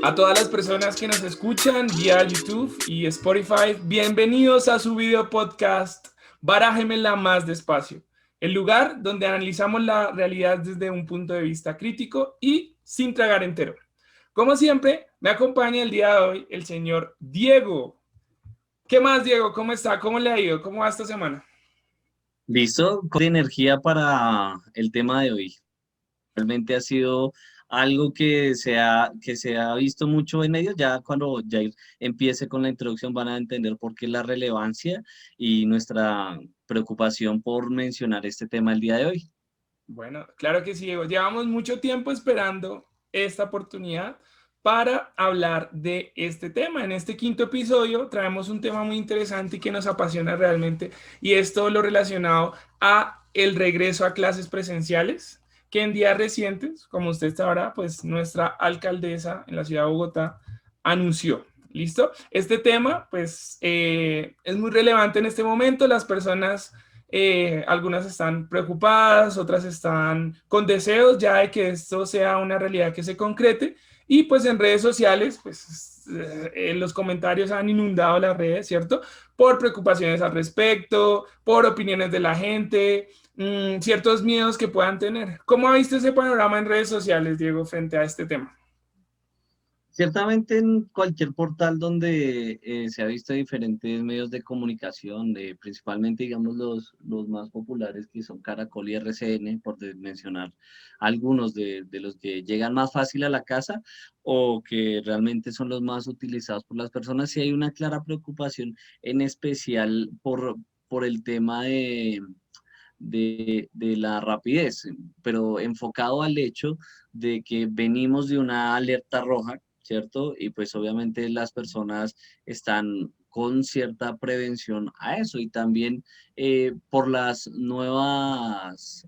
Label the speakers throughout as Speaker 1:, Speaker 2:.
Speaker 1: A todas las personas que nos escuchan vía YouTube y Spotify, bienvenidos a su video podcast Barájemela más despacio, el lugar donde analizamos la realidad desde un punto de vista crítico y sin tragar entero. Como siempre, me acompaña el día de hoy el señor Diego. ¿Qué más, Diego? ¿Cómo está? ¿Cómo le ha ido? ¿Cómo va esta semana?
Speaker 2: Listo, con energía para el tema de hoy. Realmente ha sido algo que se ha visto mucho en medios. Ya cuando Jair empiece con la introducción van a entender por qué la relevancia y nuestra preocupación por mencionar este tema el día de hoy.
Speaker 1: Bueno, claro que sí, Diego. Llevamos mucho tiempo esperando esta oportunidad para hablar de este tema. En este quinto episodio traemos un tema muy interesante y que nos apasiona realmente, y es todo lo relacionado a el regreso a clases presenciales, que en días recientes, como usted sabrá, pues nuestra alcaldesa en la ciudad de Bogotá anunció. ¿Listo? Este tema, pues, es muy relevante en este momento. Las personas algunas están preocupadas, otras están con deseos ya de que esto sea una realidad que se concrete. Y pues en redes sociales, pues los comentarios han inundado las redes, ¿cierto? Por preocupaciones al respecto, por opiniones de la gente, ciertos miedos que puedan tener. ¿Cómo ha visto ese panorama en redes sociales, Diego, frente a este tema?
Speaker 2: Ciertamente en cualquier portal donde se ha visto diferentes medios de comunicación, principalmente digamos los más populares que son Caracol y RCN, mencionar algunos de los que llegan más fácil a la casa o que realmente son los más utilizados por las personas, sí hay una clara preocupación en especial por el tema de la rapidez, pero enfocado al hecho de que venimos de una alerta roja, ¿cierto? Y pues obviamente las personas están con cierta prevención a eso y también por las nuevas,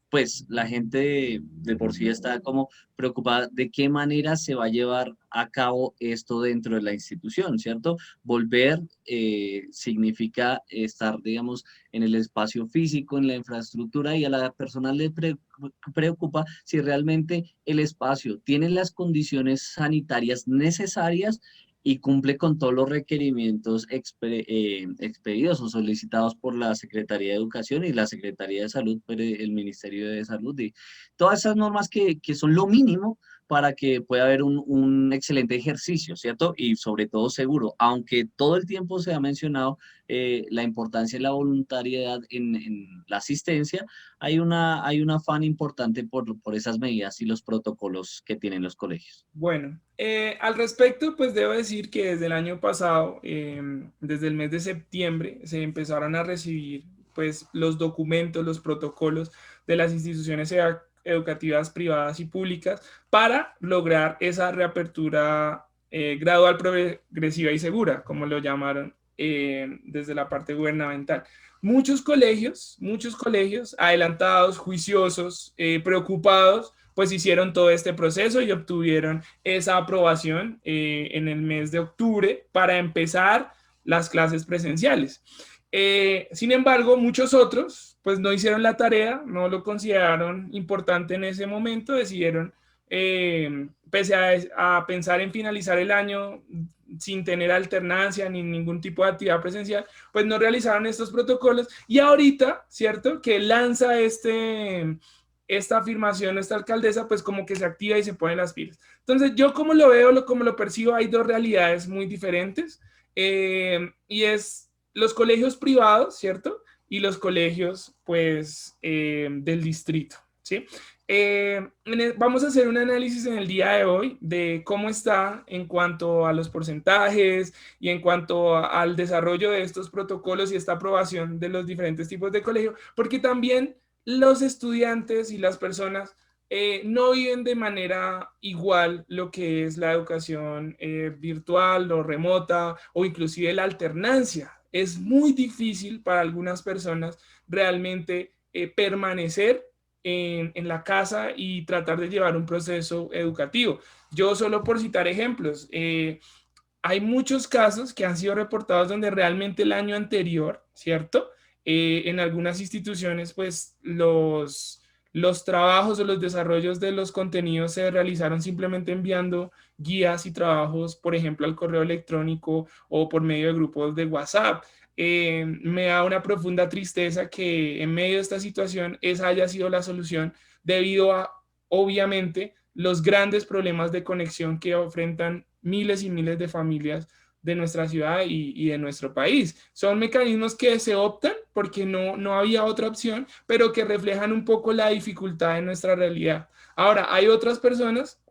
Speaker 2: pues la gente de por sí está como preocupada de qué manera se va a llevar a cabo esto dentro de la institución, ¿cierto? Volver significa estar, digamos, en el espacio físico, en la infraestructura y a la persona preocupa si realmente el espacio tiene las condiciones sanitarias necesarias y cumple con todos los requerimientos expedidos o solicitados por la Secretaría de Educación y la Secretaría de Salud, pero el Ministerio de Salud, y todas esas normas que son lo mínimo para que pueda haber un excelente ejercicio, ¿cierto? Y sobre todo seguro, aunque todo el tiempo se ha mencionado la importancia de la voluntariedad en la asistencia, hay un afán importante por esas medidas y los protocolos que tienen los colegios.
Speaker 1: Bueno, al respecto, pues debo decir que desde el año pasado, desde el mes de septiembre, se empezaron a recibir pues los documentos, los protocolos de las instituciones educativas privadas y públicas para lograr esa reapertura gradual, progresiva y segura, como lo llamaron desde la parte gubernamental. Muchos colegios adelantados, juiciosos, preocupados, pues hicieron todo este proceso y obtuvieron esa aprobación en el mes de octubre para empezar las clases presenciales. Sin embargo, muchos otros pues no hicieron la tarea, no lo consideraron importante en ese momento, decidieron, pese a pensar en finalizar el año sin tener alternancia ni ningún tipo de actividad presencial, pues no realizaron estos protocolos y ahorita, ¿cierto? Que lanza esta afirmación, esta alcaldesa, pues como que se activa y se pone las pilas. Entonces, yo como lo veo, como lo percibo, hay dos realidades muy diferentes y es los colegios privados, ¿cierto? Y los colegios, pues, del distrito, ¿sí? Vamos a hacer un análisis en el día de hoy de cómo está en cuanto a los porcentajes y en cuanto al desarrollo de estos protocolos y esta aprobación de los diferentes tipos de colegio, porque también los estudiantes y las personas no viven de manera igual lo que es la educación virtual o remota o inclusive la alternancia. Es muy difícil para algunas personas realmente permanecer en la casa y tratar de llevar un proceso educativo. Yo solo por citar ejemplos, hay muchos casos que han sido reportados donde realmente el año anterior, ¿cierto? En algunas instituciones, pues Los trabajos o los desarrollos de los contenidos se realizaron simplemente enviando guías y trabajos, por ejemplo, al correo electrónico o por medio de grupos de WhatsApp. Me da una profunda tristeza que en medio de esta situación esa haya sido la solución debido a, obviamente, los grandes problemas de conexión que enfrentan miles y miles de familias de nuestra ciudad y de nuestro país. Son mecanismos que se optan porque no había otra opción, pero que reflejan un poco la dificultad de nuestra realidad. Ahora, hay otras personas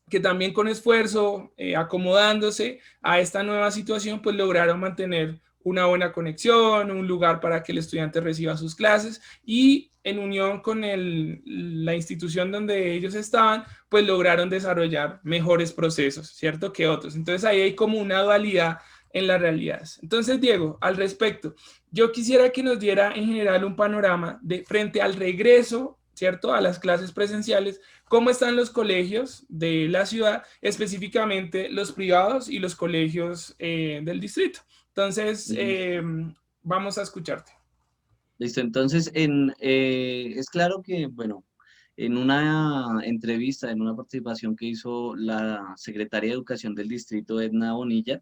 Speaker 1: que también con esfuerzo, acomodándose a esta nueva situación, pues lograron mantener una buena conexión, un lugar para que el estudiante reciba sus clases y en unión con la institución donde ellos estaban, pues lograron desarrollar mejores procesos, ¿cierto? Que otros. Entonces ahí hay como una dualidad en las realidades. Entonces, Diego, al respecto, yo quisiera que nos diera en general un panorama de frente al regreso, ¿cierto? A las clases presenciales, cómo están los colegios de la ciudad, específicamente los privados y los colegios del distrito. Entonces,
Speaker 2: Listo.
Speaker 1: vamos a escucharte.
Speaker 2: Listo, entonces es claro que, bueno, en una entrevista, en una participación que hizo la secretaria de Educación del Distrito, Edna Bonilla,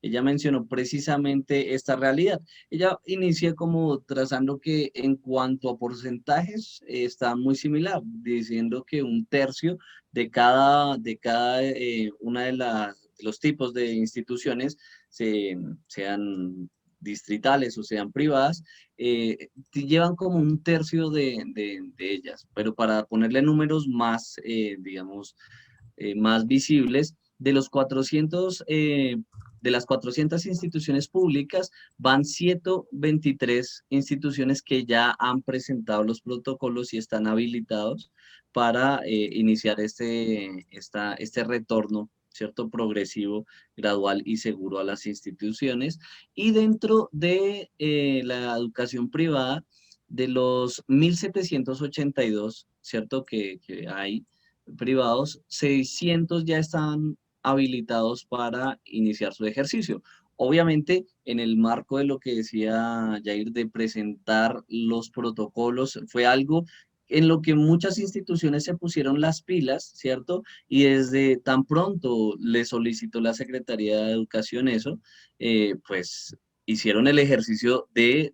Speaker 2: ella mencionó precisamente esta realidad. Ella inicia como trazando que en cuanto a porcentajes está muy similar, diciendo que un tercio de cada una de los tipos de instituciones, sean distritales o sean privadas, llevan como un tercio de ellas, pero para ponerle números más, digamos, más visibles, de las 400 instituciones públicas, van 123 instituciones que ya han presentado los protocolos y están habilitados para iniciar este retorno, ¿cierto? Progresivo, gradual y seguro a las instituciones. Y dentro de la educación privada, de los 1.782, ¿cierto? Que hay privados, 600 ya están habilitados para iniciar su ejercicio. Obviamente, en el marco de lo que decía Jair de presentar los protocolos, fue algo en lo que muchas instituciones se pusieron las pilas, ¿cierto? Y desde tan pronto le solicitó la Secretaría de Educación eso, pues hicieron el ejercicio de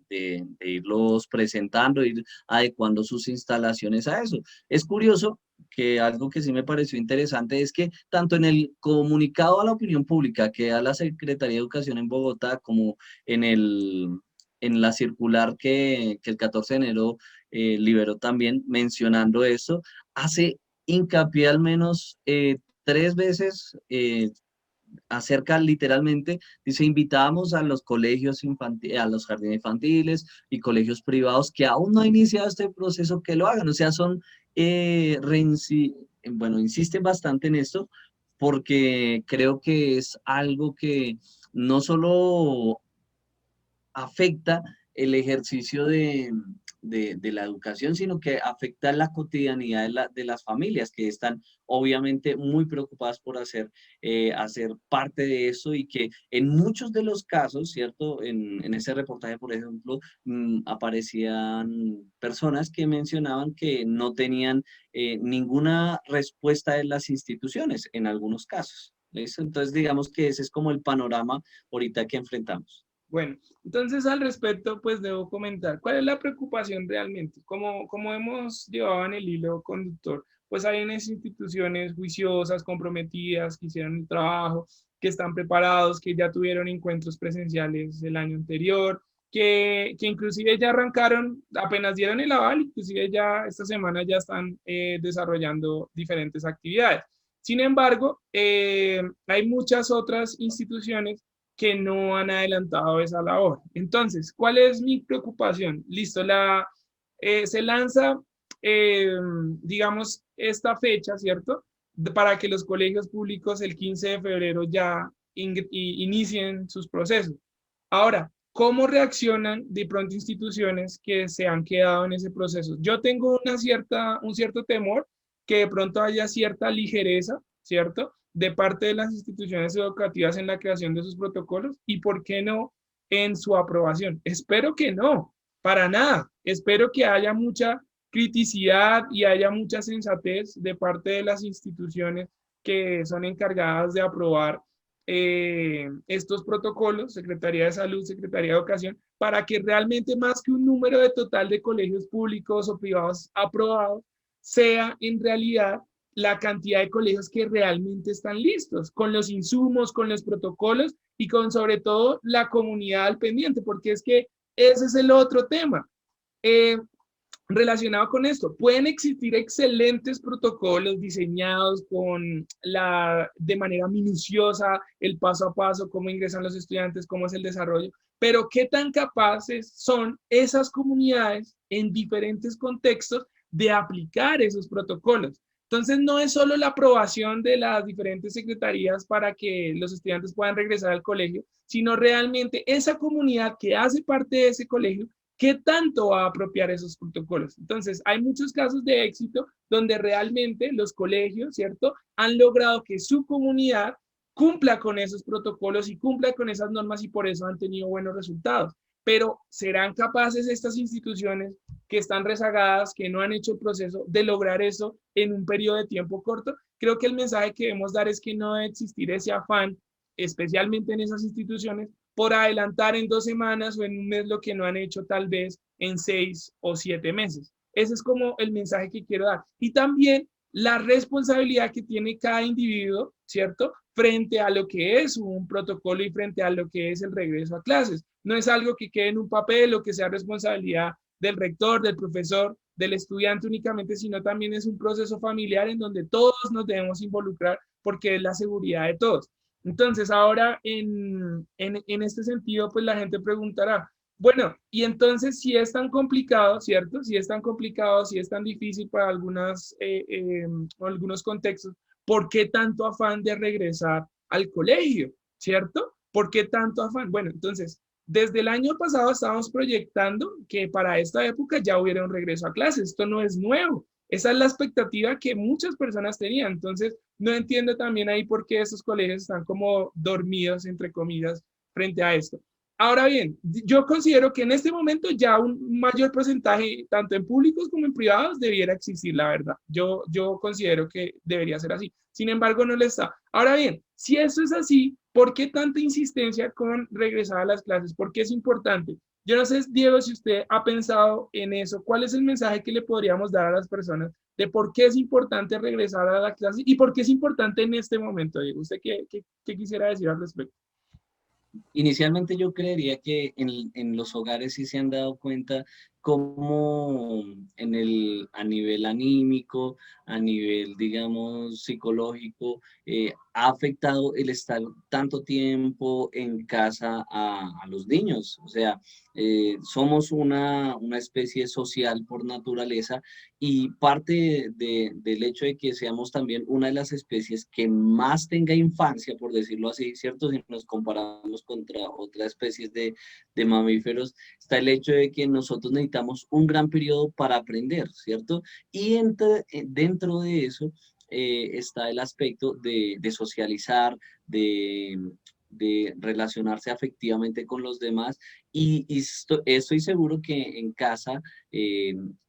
Speaker 2: irlos presentando, ir adecuando sus instalaciones a eso. Es curioso que algo que sí me pareció interesante es que tanto en el comunicado a la opinión pública que da la Secretaría de Educación en Bogotá, como en la circular que el 14 de enero liberó también mencionando eso, hace hincapié al menos 3 veces, acerca literalmente, dice, invitamos a los colegios infantiles, a los jardines infantiles y colegios privados que aún no han iniciado este proceso, que lo hagan. O sea, bueno, insisten bastante en esto porque creo que es algo que no solo afecta el ejercicio de la educación, sino que afecta la cotidianidad de las familias que están obviamente muy preocupadas por hacer parte de eso y que en muchos de los casos, ¿cierto? En ese reportaje, por ejemplo, aparecían personas que mencionaban que no tenían ninguna respuesta de las instituciones en algunos casos. ¿Listo? Entonces, digamos que ese es como el panorama ahorita que enfrentamos.
Speaker 1: Bueno, entonces al respecto, pues debo comentar, ¿cuál es la preocupación realmente? Como hemos llevado en el hilo conductor, pues hay unas instituciones juiciosas, comprometidas, que hicieron el trabajo, que están preparados, que ya tuvieron encuentros presenciales el año anterior, que inclusive ya arrancaron, apenas dieron el aval, inclusive ya esta semana ya están desarrollando diferentes actividades. Sin embargo, hay muchas otras instituciones que no han adelantado esa labor. Entonces, ¿cuál es mi preocupación? Listo, se lanza, eh, digamos, esta fecha, ¿cierto? Para que los colegios públicos el 15 de febrero ya inicien sus procesos. Ahora, ¿cómo reaccionan de pronto instituciones que se han quedado en ese proceso? Yo tengo un cierto temor que de pronto haya cierta ligereza, ¿cierto? De parte de las instituciones educativas en la creación de sus protocolos y, ¿por qué no, en su aprobación? Espero que no, para nada. Espero que haya mucha criticidad y haya mucha sensatez de parte de las instituciones que son encargadas de aprobar estos protocolos, Secretaría de Salud, Secretaría de Educación, para que realmente más que un número de total de colegios públicos o privados aprobados, sea en realidad la cantidad de colegios que realmente están listos, con los insumos, con los protocolos y con sobre todo la comunidad al pendiente, porque es que ese es el otro tema. Eh, Relacionado con esto, pueden existir excelentes protocolos diseñados de manera minuciosa, el paso a paso, cómo ingresan los estudiantes, cómo es el desarrollo, pero qué tan capaces son esas comunidades en diferentes contextos de aplicar esos protocolos. Entonces, no es solo la aprobación de las diferentes secretarías para que los estudiantes puedan regresar al colegio, sino realmente esa comunidad que hace parte de ese colegio, ¿qué tanto va a apropiar esos protocolos? Entonces, hay muchos casos de éxito donde realmente los colegios, ¿cierto?, han logrado que su comunidad cumpla con esos protocolos y cumpla con esas normas y por eso han tenido buenos resultados. Pero ¿serán capaces estas instituciones que están rezagadas, que no han hecho el proceso, de lograr eso en un periodo de tiempo corto? Creo que el mensaje que debemos dar es que no debe existir ese afán, especialmente en esas instituciones, por adelantar en 2 semanas o en un mes lo que no han hecho tal vez en 6 o 7 meses. Ese es como el mensaje que quiero dar. Y también la responsabilidad que tiene cada individuo, ¿cierto? Frente a lo que es un protocolo y frente a lo que es el regreso a clases. No es algo que quede en un papel o que sea responsabilidad del rector, del profesor, del estudiante únicamente, sino también es un proceso familiar en donde todos nos debemos involucrar porque es la seguridad de todos. Entonces, ahora en este sentido, pues la gente preguntará, bueno, y entonces si es tan complicado, ¿cierto? Si es tan complicado, si es tan difícil para algunos contextos, ¿por qué tanto afán de regresar al colegio? ¿Cierto? ¿Por qué tanto afán? Bueno, entonces, desde el año pasado estábamos proyectando que para esta época ya hubiera un regreso a clases. Esto no es nuevo. Esa es la expectativa que muchas personas tenían. Entonces, no entiendo también ahí por qué esos colegios están como dormidos, entre comillas, frente a esto. Ahora bien, yo considero que en este momento ya un mayor porcentaje, tanto en públicos como en privados, debiera existir, la verdad. Yo considero que debería ser así. Sin embargo, no lo está. Ahora bien, si eso es así, ¿por qué tanta insistencia con regresar a las clases? ¿Por qué es importante? Yo no sé, Diego, si usted ha pensado en eso. ¿Cuál es el mensaje que le podríamos dar a las personas de por qué es importante regresar a la clase y por qué es importante en este momento, Diego? ¿Usted qué quisiera decir al respecto?
Speaker 2: Inicialmente yo creería que en los hogares sí se han dado cuenta cómo a nivel anímico, a nivel, digamos, psicológico, ha afectado el estar tanto tiempo en casa a los niños. O sea, somos una especie social por naturaleza y parte del hecho de que seamos también una de las especies que más tenga infancia, por decirlo así, ¿cierto? Si nos comparamos contra otras especies de mamíferos, está el hecho de que nosotros necesitamos un gran periodo para aprender, ¿cierto? Y dentro de eso está el aspecto de socializar, de relacionarse afectivamente con los demás y estoy seguro que en casa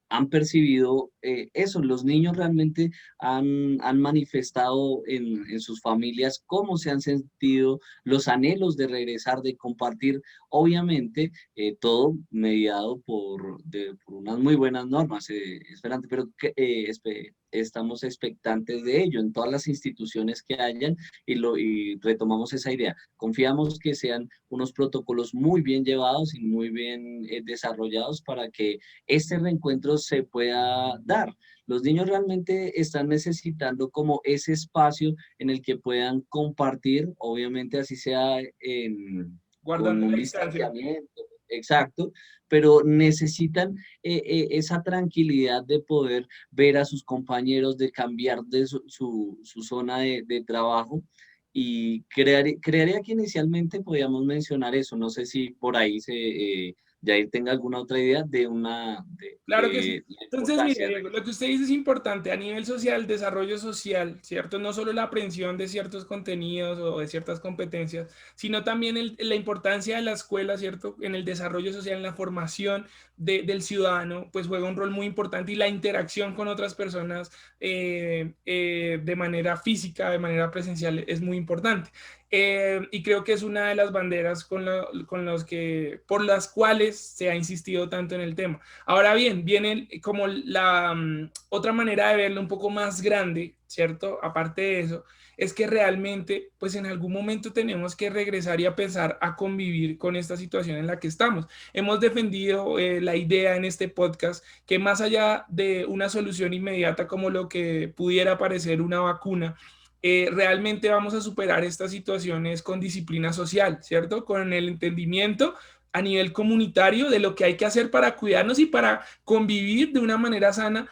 Speaker 2: han percibido eso. Los niños realmente han manifestado en sus familias cómo se han sentido los anhelos de regresar, de compartir, obviamente, todo mediado por unas muy buenas normas, Esperante, pero estamos expectantes de ello en todas las instituciones que hayan y retomamos esa idea. Confiamos que sean unos protocolos muy bien llevados y muy bien desarrollados para que este reencuentro se pueda dar. Los niños realmente están necesitando como ese espacio en el que puedan compartir, obviamente así sea con
Speaker 1: Guardando
Speaker 2: un
Speaker 1: la distancia.
Speaker 2: distanciamiento, exacto, pero necesitan esa tranquilidad de poder ver a sus compañeros, de cambiar de su zona de trabajo. Y creería que inicialmente podíamos mencionar eso, no sé si por ahí Yair tenga alguna otra idea de
Speaker 1: Claro que sí.
Speaker 2: de la
Speaker 1: Entonces, mire,
Speaker 2: importancia de
Speaker 1: Diego, lo que usted dice es importante a nivel social, desarrollo social, ¿cierto? No solo la aprehensión de ciertos contenidos o de ciertas competencias, sino también la importancia de la escuela, ¿cierto? En el desarrollo social, en la formación del ciudadano, pues juega un rol muy importante y la interacción con otras personas de manera física, de manera presencial, es muy importante. Y creo que es una de las banderas por las cuales se ha insistido tanto en el tema. Ahora bien, viene como la otra manera de verlo un poco más grande, ¿cierto? Aparte de eso, es que realmente, pues en algún momento tenemos que regresar y a pensar a convivir con esta situación en la que estamos. Hemos defendido la idea en este podcast que más allá de una solución inmediata como lo que pudiera parecer una vacuna, realmente vamos a superar estas situaciones con disciplina social, ¿cierto? Con el entendimiento a nivel comunitario de lo que hay que hacer para cuidarnos y para convivir de una manera sana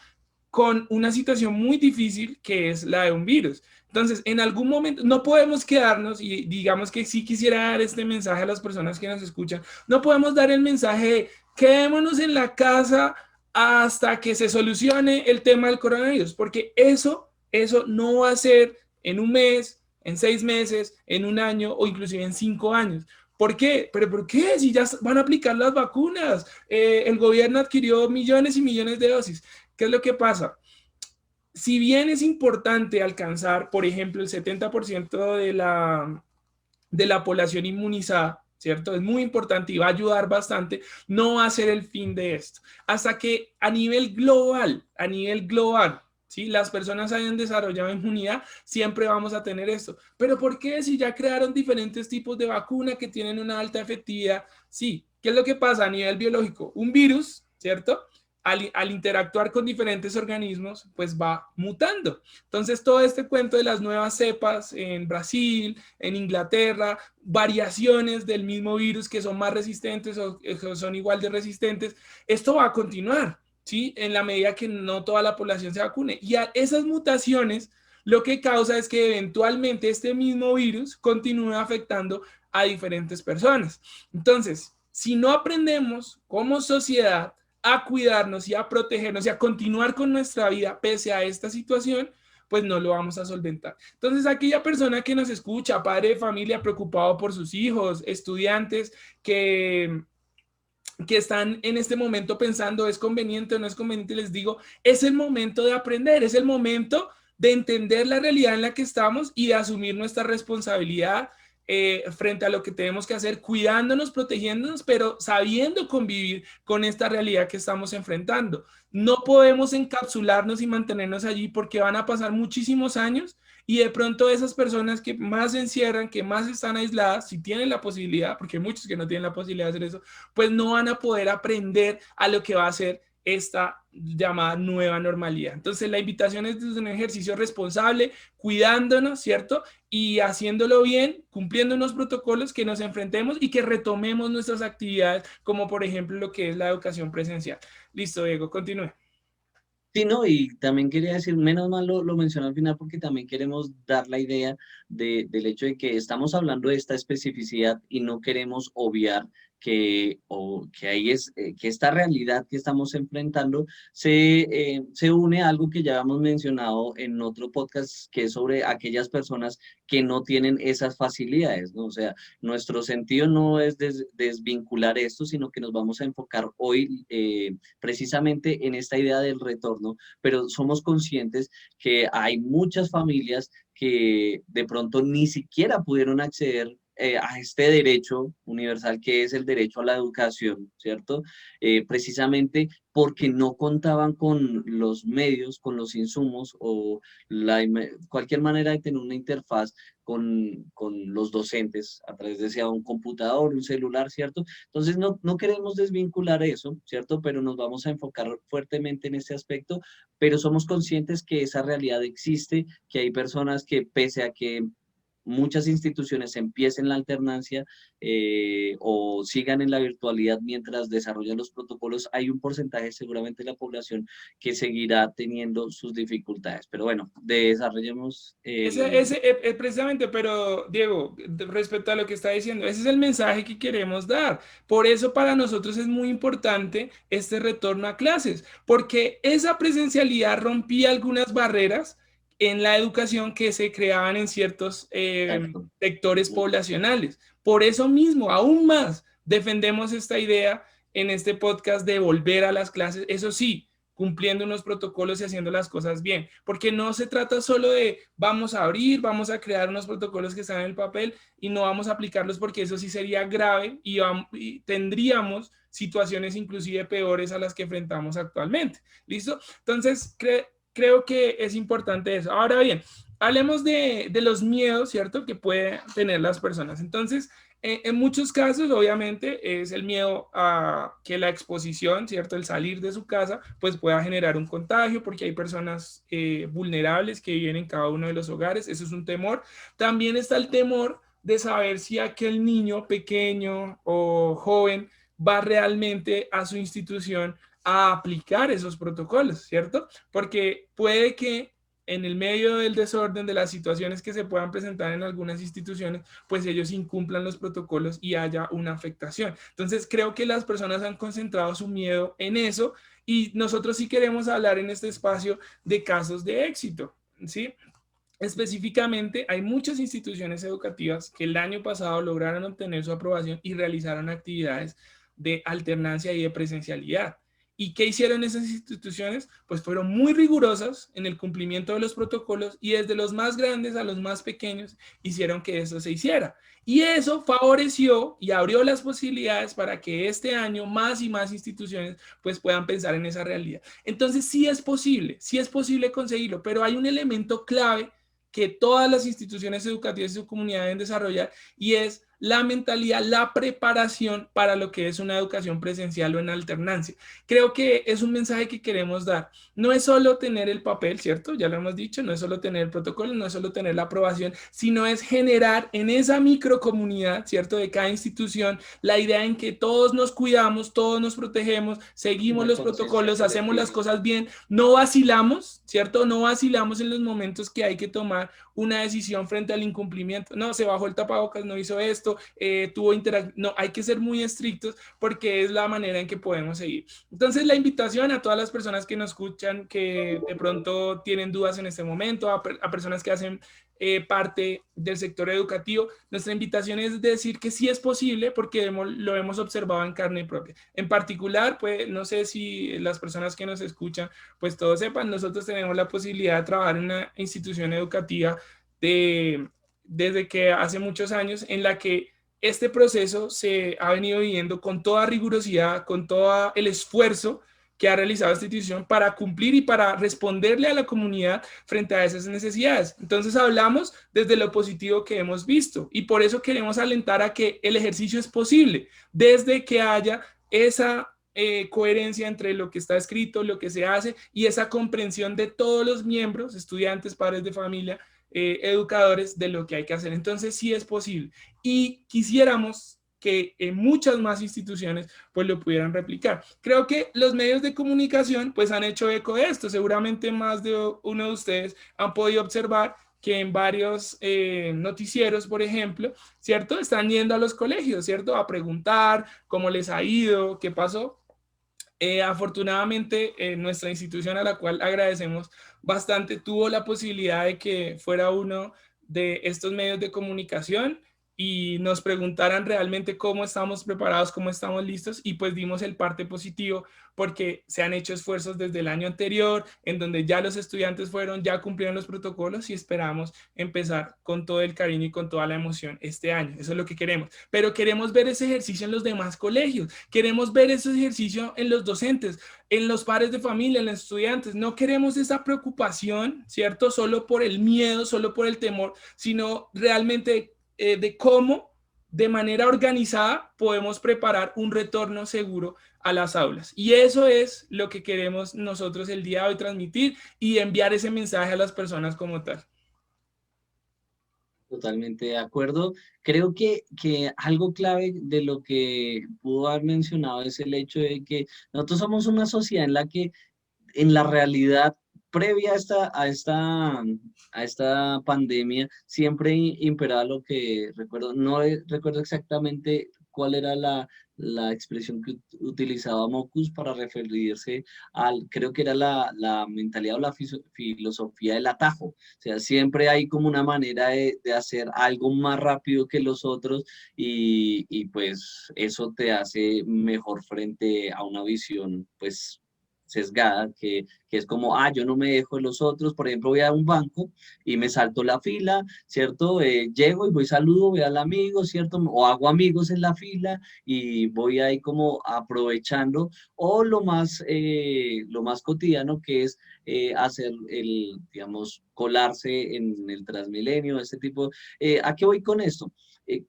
Speaker 1: con una situación muy difícil que es la de un virus. Entonces, en algún momento no podemos quedarnos y digamos que sí quisiera dar este mensaje a las personas que nos escuchan, no podemos dar el mensaje de quedémonos en la casa hasta que se solucione el tema del coronavirus, porque eso no va a ser en un mes, en 6 meses, en un año o inclusive en 5 años. ¿Por qué? ¿Pero por qué? Si ya van a aplicar las vacunas, el gobierno adquirió millones y millones de dosis. ¿Qué es lo que pasa? Si bien es importante alcanzar, por ejemplo, el 70% de la población inmunizada, ¿cierto? Es muy importante y va a ayudar bastante, no va a ser el fin de esto. Hasta que a nivel global, ¿sí? Las personas hayan desarrollado inmunidad, siempre vamos a tener esto. Pero ¿por qué si ya crearon diferentes tipos de vacuna que tienen una alta efectividad? Sí, ¿qué es lo que pasa a nivel biológico? Un virus, ¿cierto? Al interactuar con diferentes organismos, pues va mutando. Entonces, todo este cuento de las nuevas cepas en Brasil, en Inglaterra, variaciones del mismo virus que son más resistentes o son igual de resistentes, esto va a continuar, ¿sí? En la medida que no toda la población se vacune. Y a esas mutaciones lo que causa es que eventualmente este mismo virus continúe afectando a diferentes personas. Entonces, si no aprendemos como sociedad a cuidarnos y a protegernos y a continuar con nuestra vida pese a esta situación, pues no lo vamos a solventar. Entonces, aquella persona que nos escucha, padre de familia preocupado por sus hijos, estudiantes que están en este momento pensando es conveniente o no es conveniente, les digo, es el momento de aprender, es el momento de entender la realidad en la que estamos y de asumir nuestra responsabilidad frente a lo que tenemos que hacer, cuidándonos, protegiéndonos, pero sabiendo convivir con esta realidad que estamos enfrentando. No podemos encapsularnos y mantenernos allí porque van a pasar muchísimos años y de pronto esas personas que más se encierran, que más están aisladas, si tienen la posibilidad, porque hay muchos que no tienen la posibilidad de hacer eso, pues no van a poder aprender a lo que va a ser esta llamada nueva normalidad. Entonces la invitación es desde un ejercicio responsable, cuidándonos, ¿cierto? Y haciéndolo bien, cumpliendo unos protocolos que nos enfrentemos y que retomemos nuestras actividades, como por ejemplo lo que es la educación presencial. Listo, Diego, continúe.
Speaker 2: Sí, no, y también quería decir, menos mal lo mencioné al final porque también queremos dar la idea del hecho de que estamos hablando de esta especificidad y no queremos obviar que ahí que esta realidad que estamos enfrentando se une a algo que ya hemos mencionado en otro podcast, que es sobre aquellas personas que no tienen esas facilidades, ¿no? O sea, nuestro sentido no es desvincular esto, sino que nos vamos a enfocar hoy precisamente en esta idea del retorno, pero somos conscientes que hay muchas familias que de pronto ni siquiera pudieron acceder a este derecho universal que es el derecho a la educación, ¿cierto? Precisamente porque no contaban con los medios, con los insumos o cualquier manera de tener una interfaz con los docentes a través de sea un computador, un celular, ¿cierto? Entonces no queremos desvincular eso, ¿cierto? Pero nos vamos a enfocar fuertemente en este aspecto, pero somos conscientes que esa realidad existe, que hay personas que pese a que muchas instituciones empiecen la alternancia o sigan en la virtualidad mientras desarrollan los protocolos, hay un porcentaje seguramente de la población que seguirá teniendo sus dificultades. Pero bueno, desarrollemos el...
Speaker 1: Precisamente, pero Diego, respecto a lo que está diciendo, ese es el mensaje que queremos dar. Por eso para nosotros es muy importante este retorno a clases, porque esa presencialidad rompía algunas barreras en la educación que se creaban en ciertos
Speaker 2: Exacto.
Speaker 1: sectores
Speaker 2: Ujú.
Speaker 1: poblacionales. Por eso mismo, aún más, defendemos esta idea en este podcast de volver a las clases. Eso sí, cumpliendo unos protocolos y haciendo las cosas bien, porque no se trata solo de vamos a abrir, vamos a crear unos protocolos que están en el papel y no vamos a aplicarlos porque eso sí sería grave y tendríamos situaciones inclusive peores a las que enfrentamos actualmente. ¿Listo? Entonces, creo que es importante eso. Ahora bien, hablemos de los miedos, ¿cierto? Que pueden tener las personas. Entonces, en muchos casos, obviamente, es el miedo a que la exposición, ¿cierto? El salir de su casa, pues pueda generar un contagio, porque hay personas vulnerables que viven en cada uno de los hogares. Eso es un temor. También está el temor de saber si aquel niño pequeño o joven va realmente a su institución a aplicar esos protocolos, ¿cierto? Porque puede que en el medio del desorden de las situaciones que se puedan presentar en algunas instituciones, pues ellos incumplan los protocolos y haya una afectación. Entonces, creo que las personas han concentrado su miedo en eso y nosotros sí queremos hablar en este espacio de casos de éxito, ¿sí? Específicamente, hay muchas instituciones educativas que el año pasado lograron obtener su aprobación y realizaron actividades de alternancia y de presencialidad. ¿Y qué hicieron esas instituciones? Pues fueron muy rigurosas en el cumplimiento de los protocolos y desde los más grandes a los más pequeños hicieron que eso se hiciera. Y eso favoreció y abrió las posibilidades para que este año más y más instituciones pues puedan pensar en esa realidad. Entonces sí es posible conseguirlo, pero hay un elemento clave que todas las instituciones educativas y su comunidad deben desarrollar y es la mentalidad, la preparación para lo que es una educación presencial o en alternancia. Creo que es un mensaje que queremos dar. No es solo tener el papel, ¿cierto? Ya lo hemos dicho, no es solo tener el protocolo, no es solo tener la aprobación, sino es generar en esa microcomunidad, ¿cierto? De cada institución, la idea en que todos nos cuidamos, todos nos protegemos, seguimos
Speaker 2: Una
Speaker 1: los
Speaker 2: conciencia
Speaker 1: protocolos, hacemos las
Speaker 2: colectiva.
Speaker 1: cosas bien, no vacilamos, ¿cierto? No vacilamos en los momentos que hay que tomar una decisión frente al incumplimiento. No, se bajó el tapabocas, no hizo esto, tuvo interacción. No, hay que ser muy estrictos porque es la manera en que podemos seguir. Entonces, la invitación a todas las personas que nos escuchan, que de pronto tienen dudas en este momento, a personas que hacen parte del sector educativo, nuestra invitación es decir que sí es posible porque lo hemos observado en carne propia. En particular, pues no sé si las personas que nos escuchan, pues todos sepan, nosotros tenemos la posibilidad de trabajar en una institución educativa desde que hace muchos años en la que este proceso se ha venido viviendo con toda rigurosidad, con todo el esfuerzo que ha realizado esta institución para cumplir y para responderle a la comunidad frente a esas necesidades. Entonces hablamos desde lo positivo que hemos visto y por eso queremos alentar a que el ejercicio es posible, desde que haya esa coherencia entre lo que está escrito, lo que se hace y esa comprensión de todos los miembros, estudiantes, padres de familia, educadores, de lo que hay que hacer. Entonces sí es posible y quisiéramos que en muchas más instituciones pues lo pudieran replicar. Creo que los medios de comunicación pues han hecho eco de esto. Seguramente más de uno de ustedes han podido observar que en varios noticieros, por ejemplo, ¿cierto? Están yendo a los colegios, ¿cierto? A preguntar cómo les ha ido, qué pasó. Afortunadamente, nuestra institución a la cual agradecemos bastante tuvo la posibilidad de que fuera uno de estos medios de comunicación y nos preguntaran realmente cómo estamos preparados, cómo estamos listos y pues dimos el parte positivo porque se han hecho esfuerzos desde el año anterior en donde ya los estudiantes fueron, ya cumplieron los protocolos y esperamos empezar con todo el cariño y con toda la emoción este año. Eso es lo que queremos. Pero queremos ver ese ejercicio en los demás colegios, queremos ver ese ejercicio en los docentes, en los padres de familia, en los estudiantes. No queremos esa preocupación, ¿cierto? Solo por el miedo, solo por el temor, sino realmente de cómo de manera organizada podemos preparar un retorno seguro a las aulas. Y eso es lo que queremos nosotros el día de hoy transmitir y enviar ese mensaje a las personas como tal.
Speaker 2: Totalmente de acuerdo. Creo que algo clave de lo que pudo haber mencionado es el hecho de que nosotros somos una sociedad en la que en la realidad previa a esta pandemia, siempre imperaba lo que recuerdo, no recuerdo exactamente cuál era la expresión que utilizaba Mocus para referirse creo que era la mentalidad o la filosofía del atajo. O sea, siempre hay como una manera de hacer algo más rápido que los otros y pues eso te hace mejor frente a una visión pues sesgada, que es como, yo no me dejo de los otros, por ejemplo, voy a un banco y me salto la fila, ¿cierto? Llego y voy saludo, voy al amigo, ¿cierto? O hago amigos en la fila y voy ahí como aprovechando, o lo más cotidiano que es hacer digamos, colarse en el Transmilenio, este tipo. ¿A qué voy con esto?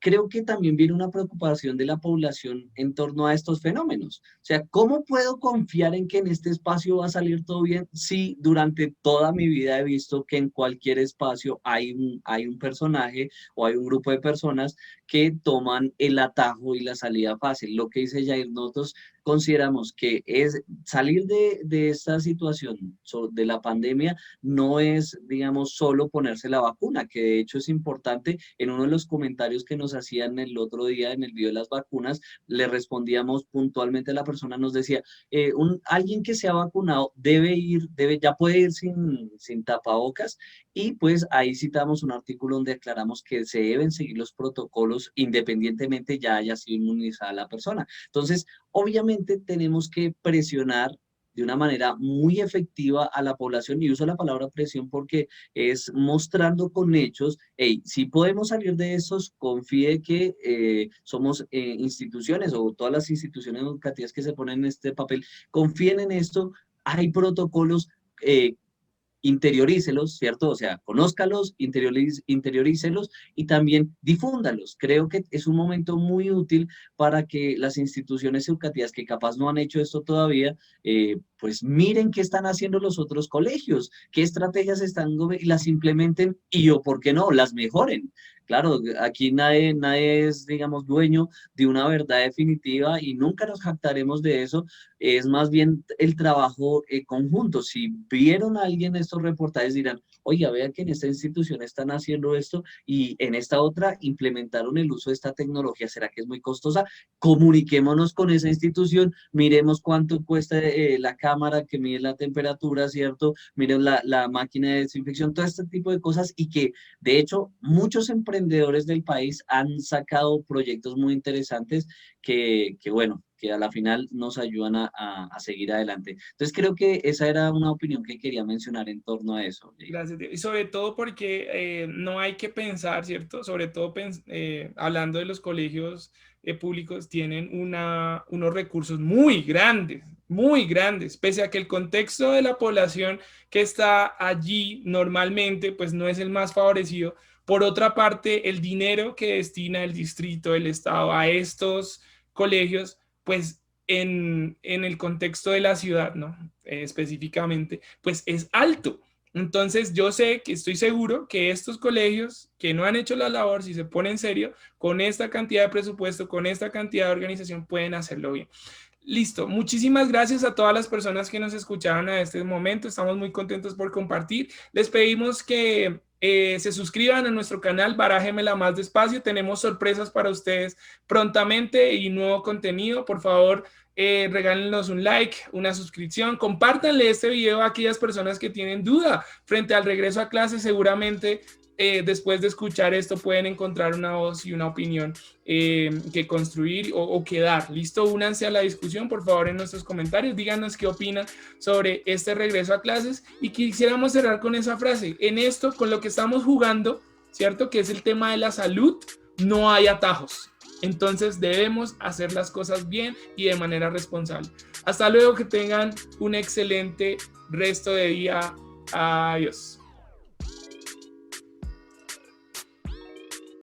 Speaker 2: Creo que también viene una preocupación de la población en torno a estos fenómenos. O sea, ¿cómo puedo confiar en que en este espacio va a salir todo bien si durante toda mi vida he visto que en cualquier espacio hay un personaje o hay un grupo de personas que toman el atajo y la salida fácil? Lo que dice Jair, nosotros consideramos que es salir de esta situación de la pandemia no es, digamos, solo ponerse la vacuna, que de hecho es importante. En uno de los comentarios que nos hacían el otro día en el video de las vacunas, le respondíamos puntualmente a la persona, nos decía, alguien que se ha vacunado ya puede ir sin tapabocas, y pues ahí citamos un artículo donde aclaramos que se deben seguir los protocolos independientemente ya haya sido inmunizada la persona. Entonces, obviamente tenemos que presionar de una manera muy efectiva a la población, y uso la palabra presión porque es mostrando con hechos, hey, si podemos salir de esos, confíe que somos instituciones o todas las instituciones educativas que se ponen en este papel, confíen en esto, hay protocolos, eh, interiorícelos, ¿cierto? O sea, conózcalos, interiorícelos y también difúndalos. Creo que es un momento muy útil para que las instituciones educativas que capaz no han hecho esto todavía, pues miren qué están haciendo los otros colegios, qué estrategias están y las implementen y o, ¿por qué no?, las mejoren. Claro, aquí nadie es, digamos, dueño de una verdad definitiva y nunca nos jactaremos de eso. Es más bien el trabajo conjunto. Si vieron a alguien estos reportajes, dirán, oiga, vean que en esta institución están haciendo esto y en esta otra implementaron el uso de esta tecnología. ¿Será que es muy costosa? Comuniquémonos con esa institución, miremos cuánto cuesta la cámara que mide la temperatura, ¿cierto? Miren la máquina de desinfección, todo este tipo de cosas, y que de hecho muchos emprendedores del país han sacado proyectos muy interesantes que bueno, que a la final nos ayudan a seguir adelante. Entonces creo que esa era una opinión que quería mencionar en torno a eso, Jair.
Speaker 1: Gracias, Diego. Y sobre todo porque no hay que pensar, ¿cierto? Sobre todo hablando de los colegios públicos, tienen unos recursos muy grandes, pese a que el contexto de la población que está allí normalmente, pues no es el más favorecido. Por otra parte, el dinero que destina el distrito, el estado a estos colegios, pues en el contexto de la ciudad, ¿no? Específicamente, pues es alto. Entonces, yo sé que estoy seguro que estos colegios que no han hecho la labor, si se ponen en serio, con esta cantidad de presupuesto, con esta cantidad de organización, pueden hacerlo bien. Listo. Muchísimas gracias a todas las personas que nos escucharon a este momento. Estamos muy contentos por compartir. Les pedimos que se suscriban a nuestro canal Barájemela Más Despacio. Tenemos sorpresas para ustedes prontamente y nuevo contenido. Por favor, regálenos un like, una suscripción, compártanle este video a aquellas personas que tienen duda frente al regreso a clase. Seguramente después de escuchar esto pueden encontrar una voz y una opinión que construir o que dar. Listo, únanse a la discusión, por favor, en nuestros comentarios. Díganos qué opinan sobre este regreso a clases, y quisiéramos cerrar con esa frase: en esto, con lo que estamos jugando, ¿cierto?, que es el tema de la salud, no hay atajos. Entonces debemos hacer las cosas bien y de manera responsable. Hasta luego, que tengan un excelente resto de día. Adiós.